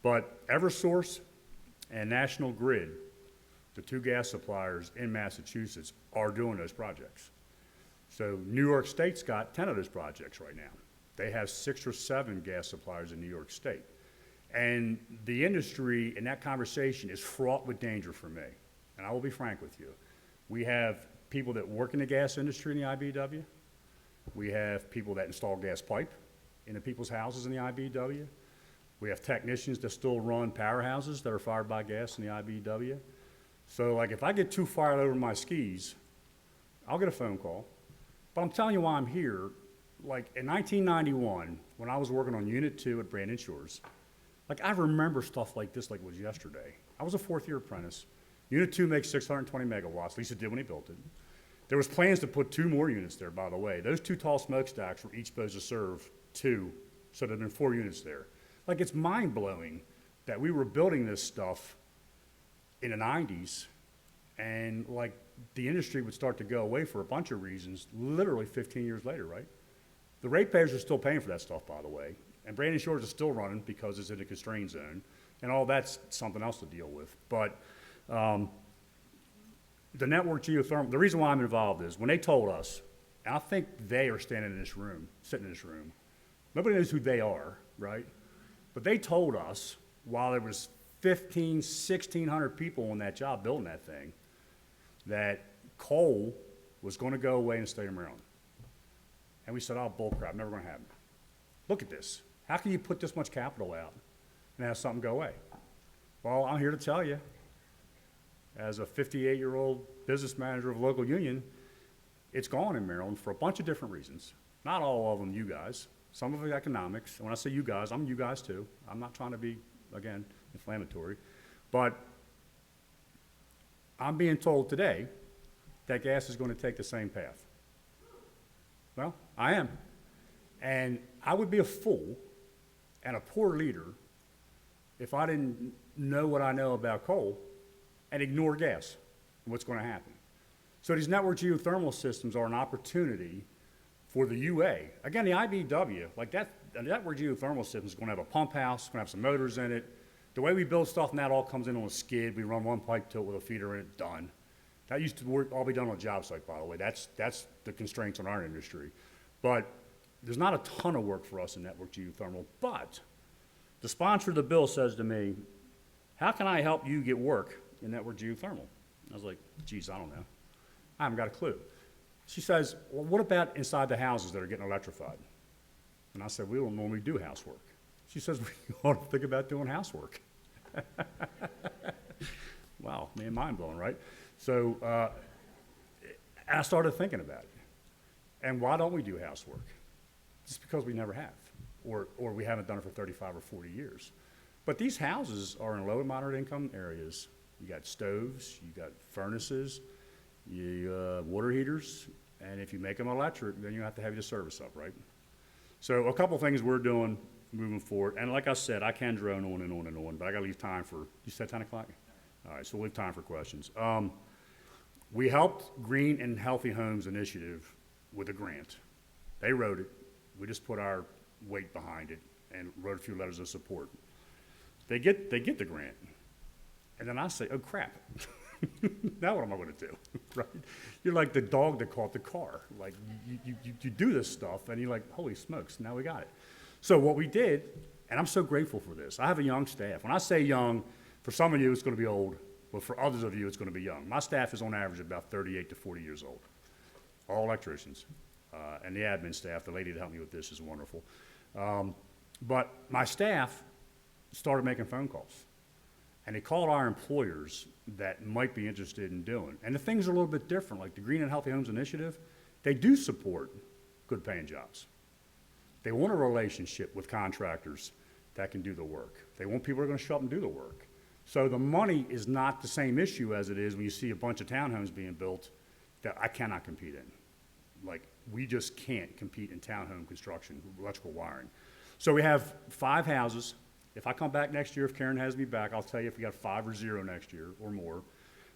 But Eversource and National Grid, the two gas suppliers in Massachusetts, are doing those projects. So New York State's got 10 of those projects right now. They have 6 or 7 gas suppliers in New York State. And the industry in that conversation is fraught with danger for me. And I will be frank with you. We have people that work in the gas industry in the IBEW. We have people that install gas pipe into people's houses in the IBEW. We have technicians that still run powerhouses that are fired by gas in the IBEW. So like if I get too fired over my skis, I'll get a phone call. But I'm telling you why I'm here. Like in 1991, when I was working on Unit 2 at Brandon Shores, like I remember stuff like this like it was yesterday. I was a 4th-year apprentice. Unit 2 makes 620 megawatts, at least it did when he built it. There was plans to put 2 more units there, by the way. Those 2 tall smokestacks were each supposed to serve 2, so there'd been 4 units there. Like, it's mind-blowing that we were building this stuff in the 90s, and, like, the industry would start to go away for a bunch of reasons literally 15 years later, right? The ratepayers are still paying for that stuff, by the way, and Brandon Shores is still running because it's in a constrained zone, and all that's something else to deal with. But the network geothermal, the reason why I'm involved is when they told us, and I think they are standing in this room, sitting in this room, nobody knows who they are, right? But they told us while there was 1,600 people on that job building that thing, that coal was going to go away in the state of Maryland. And we said, oh, bullcrap, never going to happen. Look at this. How can you put this much capital out and have something go away? Well, I'm here to tell you, as a 58-year-old business manager of a local union, it's gone in Maryland for a bunch of different reasons. Not all of them you guys. Some of it economics. And when I say you guys, I'm you guys too. I'm not trying to be, again, inflammatory. But I'm being told today that gas is going to take the same path. Well, I am. And I would be a fool and a poor leader if I didn't know what I know about coal and ignore gas and what's going to happen. So these network geothermal systems are an opportunity for the UA. Again, the IBEW, like that, the network geothermal system is going to have a pump house, going to have some motors in it. The way we build stuff now, it all comes in on a skid. We run one pipe to it with a feeder in it, done. That used to work, all be done on a job site, by the way. That's the constraints on our industry. But there's not a ton of work for us in network geothermal. But the sponsor of the bill says to me, how can I help you get work in network geothermal? I was like, geez, I don't know. I haven't got a clue. She says, well, what about inside the houses that are getting electrified? And I said, we don't normally do housework. She says, we ought to think about doing housework. Wow, man, mind blowing, right? So I started thinking about it. And why don't we do housework? Just because we never have, or we haven't done it for 35 or 40 years. But these houses are in low and moderate income areas. You got stoves, you got furnaces, you water heaters, and if you make them electric, then you have to have your service up, right? So a couple things we're doing moving forward, and like I said, I can drone on and on and on, but I gotta leave time for, you said 10 o'clock? All right, so we'll leave time for questions. We helped Green and Healthy Homes Initiative with a grant. They wrote it, we just put our weight behind it and wrote a few letters of support. They get the grant, and then I say, oh crap. Now what am I going to do, right? You're like the dog that caught the car. Like, you do this stuff, and you're like, holy smokes, now we got it. So what we did, and I'm so grateful for this, I have a young staff. When I say young, for some of you, it's going to be old, but for others of you, it's going to be young. My staff is on average about 38 to 40 years old, all electricians. And the admin staff, the lady that helped me with this is wonderful. But my staff started making phone calls. And they called our employers that might be interested in doing. And the things are a little bit different, like the Green and Healthy Homes Initiative, they do support good paying jobs. They want a relationship with contractors that can do the work. They want people who are going to show up and do the work. So the money is not the same issue as it is when you see a bunch of townhomes being built that I cannot compete in. Like, we just can't compete in townhome construction, electrical wiring. So we have 5 houses. If I come back next year, if Karen has me back, I'll tell you if we got 5 or 0 next year or more.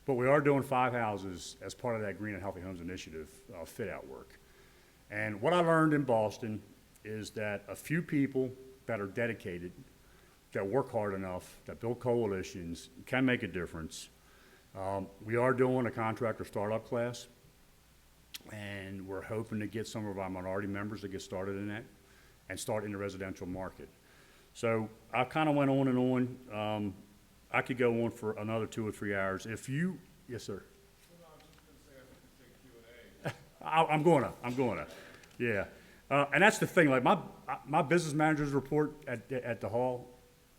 But we are doing 5 houses as part of that Green and Healthy Homes Initiative fit out work. And what I learned in Boston is that a few people that are dedicated, that work hard enough, that build coalitions, can make a difference. We are doing a contractor startup class, and we're hoping to get some of our minority members to get started in that and start in the residential market. So I kind of went on and on. I could go on for another 2 or 3 hours. If you, yes, sir. Well, no, I was just gonna say, I think take Q&A. I'm gonna, yeah. And that's the thing, like my business manager's report at the hall,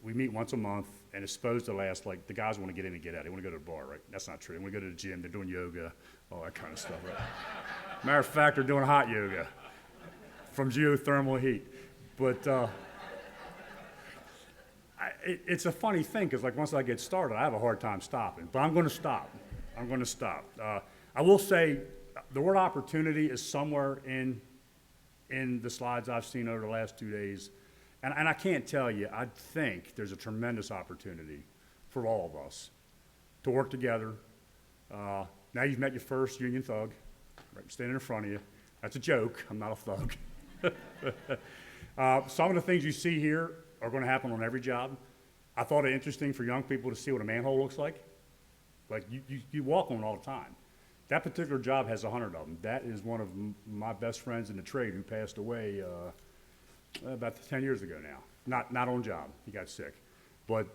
we meet once a month, and it's supposed to last, like, the guys want to get in and get out. They want to go to the bar, right? That's not true. They want to go to the gym. They're doing yoga, all that kind of stuff, right? Matter of fact, they're doing hot yoga from geothermal heat. But it's a funny thing, because like once I get started, I have a hard time stopping. But I'm going to stop. I'm going to stop. I will say the word opportunity is somewhere in the slides I've seen over the last 2 days. And I can't tell you, I think there's a tremendous opportunity for all of us to work together. Now you've met your first union thug, right, standing in front of you. That's a joke. I'm not a thug. Some of the things you see here are going to happen on every job. I thought it interesting for young people to see what a manhole looks like. Like, you walk on it all the time. That particular job has 100 of them. That is one of my best friends in the trade who passed away about 10 years ago now. Not on job. He got sick. But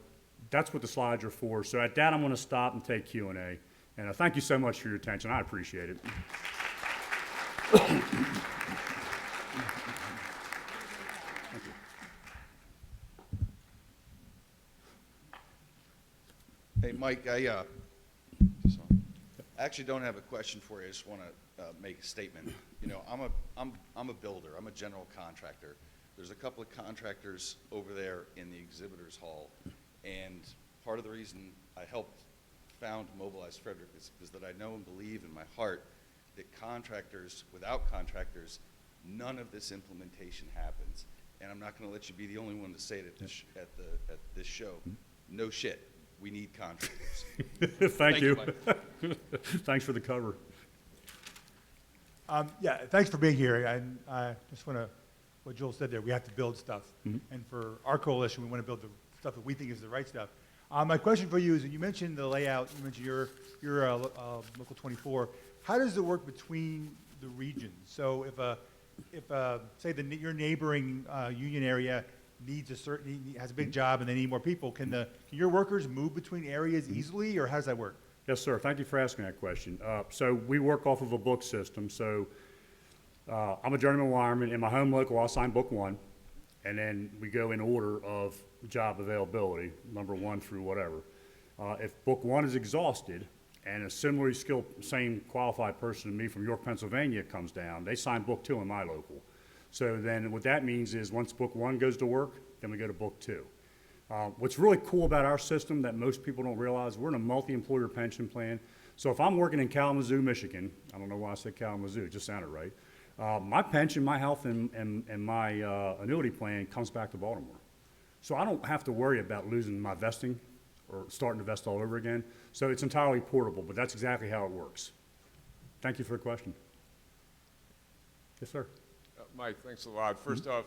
that's what the slides are for. So at that, I'm going to stop and take Q&A. And thank you so much for your attention. I appreciate it. Hey, Mike, I actually don't have a question for you. I just want to make a statement. You know, I'm a builder. I'm a general contractor. There's a couple of contractors over there in the exhibitors hall, And part of the reason I helped found Mobilize Frederick is that I know and believe in my heart that without contractors, none of this implementation happens. And I'm not going to let you be the only one to say it at this show. No shit. We need contractors. Thank you. Mike. Thanks for the cover. Yeah, thanks for being here. And I just want to, what Joel said there, we have to build stuff. And for our coalition, we want to build the stuff that we think is the right stuff. My question for you is, you mentioned the layout, you mentioned your Local 24. How does it work between the regions? So if say your neighboring union area has a big job and they need more people, can your workers move between areas easily, or how does that work? Yes, sir. Thank you for asking that question. So we work off of a book system. So I'm a journeyman wireman. In my home local, I'll sign book 1, and then we go in order of job availability, number 1 through whatever. If book 1 is exhausted and a similarly skilled, same qualified person to me from York, Pennsylvania comes down, they sign book 2 in my local. So then what that means is once book 1 goes to work, then we go to book 2. What's really cool about our system that most people don't realize, we're in a multi-employer pension plan. So if I'm working in Kalamazoo, Michigan, I don't know why I said Kalamazoo, it just sounded right. My pension, my health, and my annuity plan comes back to Baltimore. So I don't have to worry about losing my vesting or starting to vest all over again. So it's entirely portable, but that's exactly how it works. Thank you for the question. Yes, sir. Mike, thanks a lot. First off,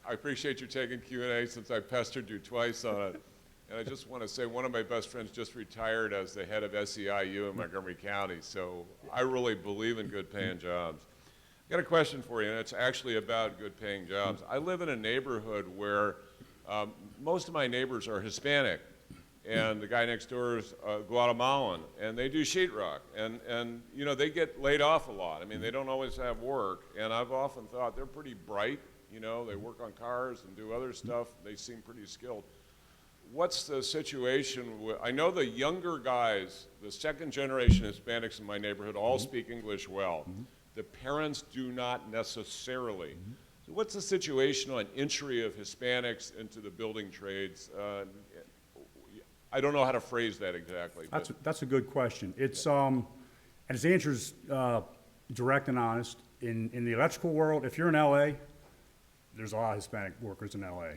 I appreciate you taking Q&A since I pestered you twice on it. And I just want to say one of my best friends just retired as the head of SEIU in Montgomery County, so I really believe in good paying jobs. I got a question for you, and it's actually about good paying jobs. I live in a neighborhood where most of my neighbors are Hispanic, and the guy next door is Guatemalan, and they do sheetrock, and you know, they get laid off a lot. I mean, they don't always have work, and I've often thought they're pretty bright. You know, they work on cars and do other stuff. They seem pretty skilled. What's the situation with, I know the younger guys, the second generation Hispanics in my neighborhood all speak English well. The parents do not necessarily. So what's the situation on entry of Hispanics into the building trades? I don't know how to phrase that exactly. That's a good question. It's and its answer is direct and honest. In the electrical world, if you're in LA, there's a lot of Hispanic workers in LA.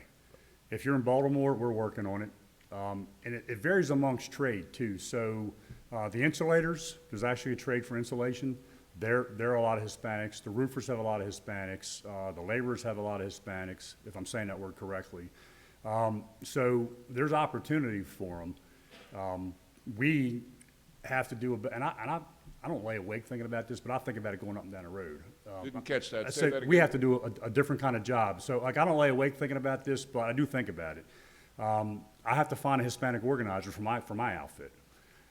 If you're in Baltimore, we're working on it. And it varies amongst trade too. So the insulators, there's actually a trade for insulation. There are a lot of Hispanics. The roofers have a lot of Hispanics. The laborers have a lot of Hispanics, if I'm saying that word correctly. So there's opportunity for them. We have to do and I don't lay awake thinking about this, but I think about it going up and down the road. Didn't catch that. I Say say that again. we have to do a different kind of job. So like I don't lay awake thinking about this, but I do think about it. I have to find a Hispanic organizer for my outfit.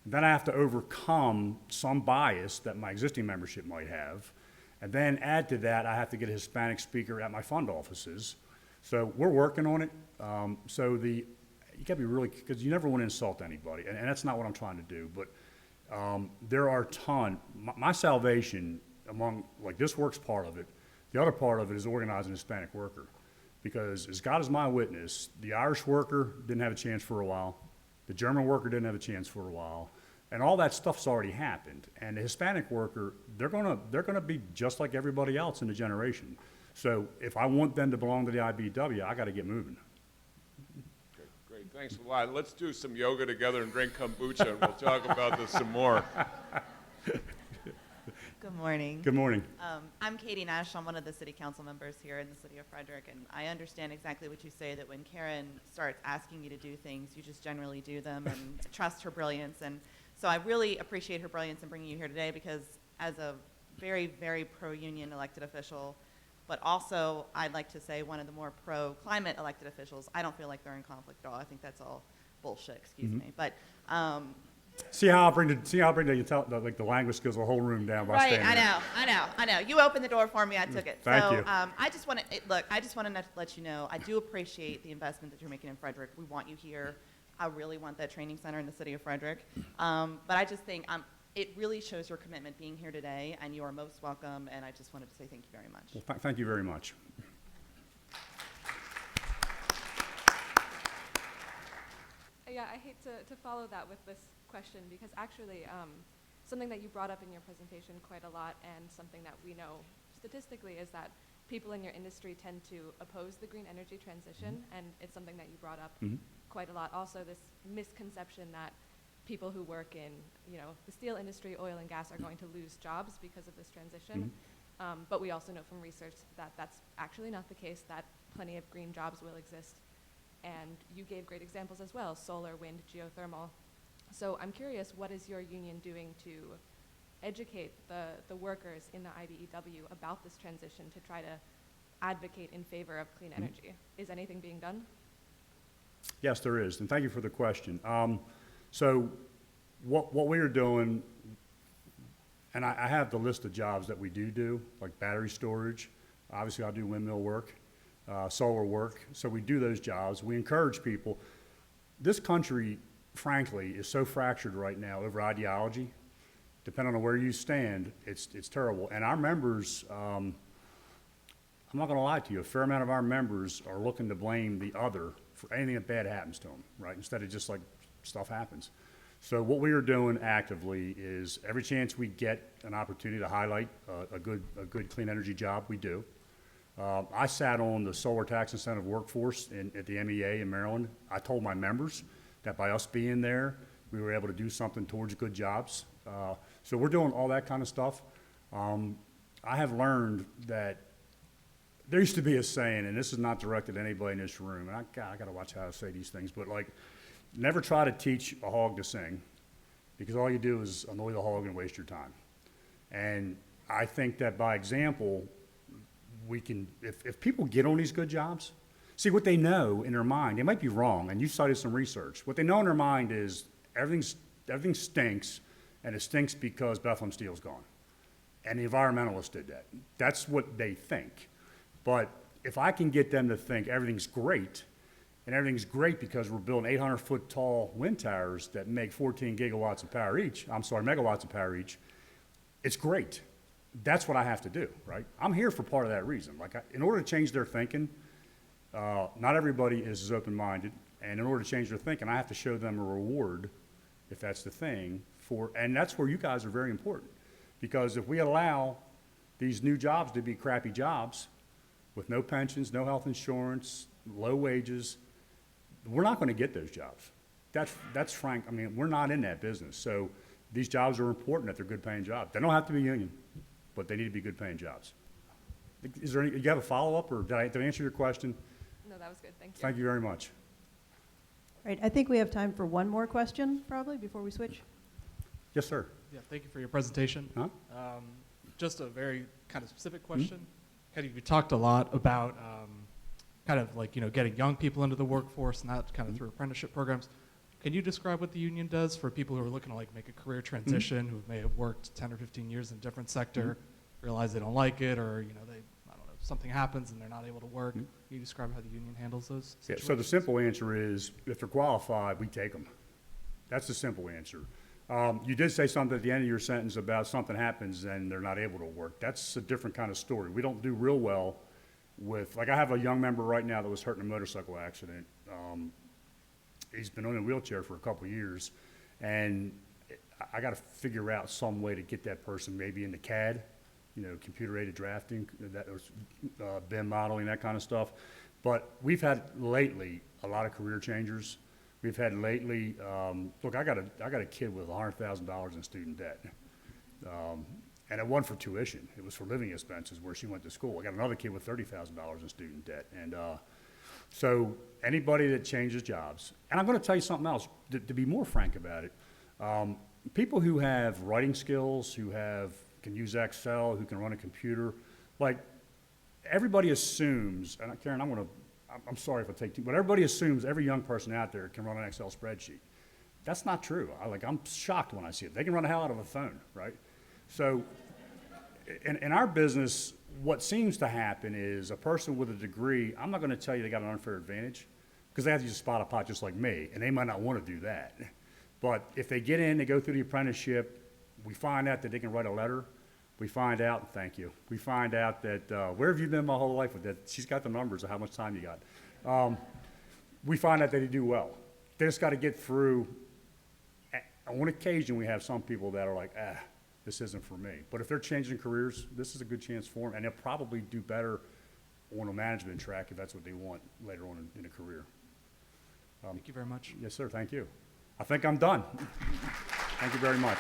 And then I have to overcome some bias that my existing membership might have. And then add to that, I have to get a Hispanic speaker at my fund offices. So we're working on it. You gotta be really, because you never want to insult anybody, and that's not what I'm trying to do. But there are a ton. My salvation among, like this works part of it. The other part of it is organizing a Hispanic worker. Because as God is my witness, the Irish worker didn't have a chance for a while. The German worker didn't have a chance for a while. And all that stuff's already happened. And the Hispanic worker, they're gonna be just like everybody else in the generation. So if I want them to belong to the IBEW, I gotta get moving. Great, thanks a lot. Let's do some yoga together and drink kombucha, and we'll talk about this some more. Good morning. Good morning. I'm Katie Nash. I'm one of the city council members here in the city of Frederick, and I understand exactly what you say, that when Karen starts asking you to do things, you just generally do them and trust her brilliance. And so I really appreciate her brilliance in bringing you here today, because as a very, very pro-union elected official, but also I'd like to say one of the more pro-climate elected officials, I don't feel like they're in conflict at all. I think that's all bullshit, excuse me. But See how I bring the language skills of the whole room down by right, standing there. I know. You opened the door for me, I took it. Thank you. I just want to let you know, I do appreciate the investment that you're making in Frederick. We want you here. I really want that training center in the city of Frederick. But I just think it really shows your commitment being here today, and you are most welcome, and I just wanted to say thank you very much. Well, thank you very much. yeah, I hate to follow that with this question because actually something that you brought up in your presentation quite a lot and something that we know statistically is that people in your industry tend to oppose the green energy transition, and it's something that you brought up quite a lot. Also, this misconception that people who work in, the steel industry, oil and gas are going to lose jobs because of this transition. But we also know from research that that's actually not the case, that plenty of green jobs will exist. And you gave great examples as well, solar, wind, geothermal. So I'm curious, what is your union doing to educate the workers in the IBEW about this transition to try to advocate in favor of clean energy? Is anything being done? Yes, there is, and thank you for the question. So what we are doing, and I have the list of jobs that we do, like battery storage. Obviously, I do windmill work, solar work, so we do those jobs. We encourage people. This country, frankly, is so fractured right now over ideology. Depending on where you stand, it's terrible. And our members, I'm not gonna lie to you, a fair amount of our members are looking to blame the other for anything that bad happens to them, right? Instead of just like stuff happens. So what we are doing actively is every chance we get an opportunity to highlight a good clean energy job, we do. I sat on the solar tax incentive workforce at the MEA in Maryland. I told my members that by us being there, we were able to do something towards good jobs. So we're doing all that kind of stuff. I have learned that there used to be a saying, and this is not directed at anybody in this room, and I gotta watch how I say these things, but like, never try to teach a hog to sing, because all you do is annoy the hog and waste your time. And I think that by example, we can, if people get on these good jobs, see what they know in their mind, they might be wrong, and you cited some research. What they know in their mind is everything stinks, and it stinks because Bethlehem Steel's gone. And the environmentalists did that. That's what they think. But if I can get them to think everything's great, and everything's great because we're building 800-foot tall wind towers that make 14 megawatts of power each, it's great. That's what I have to do, right? I'm here for part of that reason. Like, in order to change their thinking, not everybody is as open-minded, and in order to change their thinking, I have to show them a reward, if that's the thing, and that's where you guys are very important. Because if we allow these new jobs to be crappy jobs with no pensions, no health insurance, low wages, we're not going to get those jobs. That's frank. I mean, we're not in that business. So these jobs are important that they're good paying jobs. They don't have to be union, but they need to be good paying jobs. Is there you have a follow-up, or did I answer your question? No, that was good. Thank you. Thank you very much. Right, I think we have time for one more question, probably, before we switch. Yes, sir. Yeah, thank you for your presentation. Huh? Just a very kind of specific question. Kind of, you talked a lot about kind of like, getting young people into the workforce and that kind of through apprenticeship programs. Can you describe what the union does for people who are looking to like make a career transition, who may have worked 10 or 15 years in a different sector, realize they don't like it, or something happens and they're not able to work? Can you describe how the union handles those situations? Yeah, so the simple answer is, if they're qualified, we take them. That's the simple answer. You did say something at the end of your sentence about something happens and they're not able to work. That's a different kind of story. We don't do real well with, like, I have a young member right now that was hurt in a motorcycle accident. He's been in a wheelchair for a couple of years, and I got to figure out some way to get that person maybe into CAD, computer-aided drafting, that was BIM modeling, that kind of stuff. But we've had lately a lot of career changers. We've had lately, look, I got a kid with $100,000 in student debt. And it wasn't for tuition. It was for living expenses where she went to school. I got another kid with $30,000 in student debt. And so anybody that changes jobs, and I'm going to tell you something else, to be more frank about it, people who have writing skills, who can use Excel, who can run a computer, like, everybody assumes, and Karen, I'm sorry if I take too, but everybody assumes every young person out there can run an Excel spreadsheet. That's not true. I'm shocked when I see it. They can run the hell out of a phone, right? So in our business, what seems to happen is a person with a degree, I'm not going to tell you they got an unfair advantage, because they have to use a spot of pot just like me, and they might not want to do that. But if they get in, they go through the apprenticeship, we find out that they can write a letter. We find out, thank you, we find out that, where have you been my whole life with that? She's got the numbers of how much time you got. We find out that they do well. they just got to get through. On occasion, we have some people that are like, this isn't for me. But if they're changing careers, this is a good chance for them, and they'll probably do better on a management track if that's what they want later on in a career. Thank you very much. Yes, sir, thank you. I think I'm done. Thank you very much.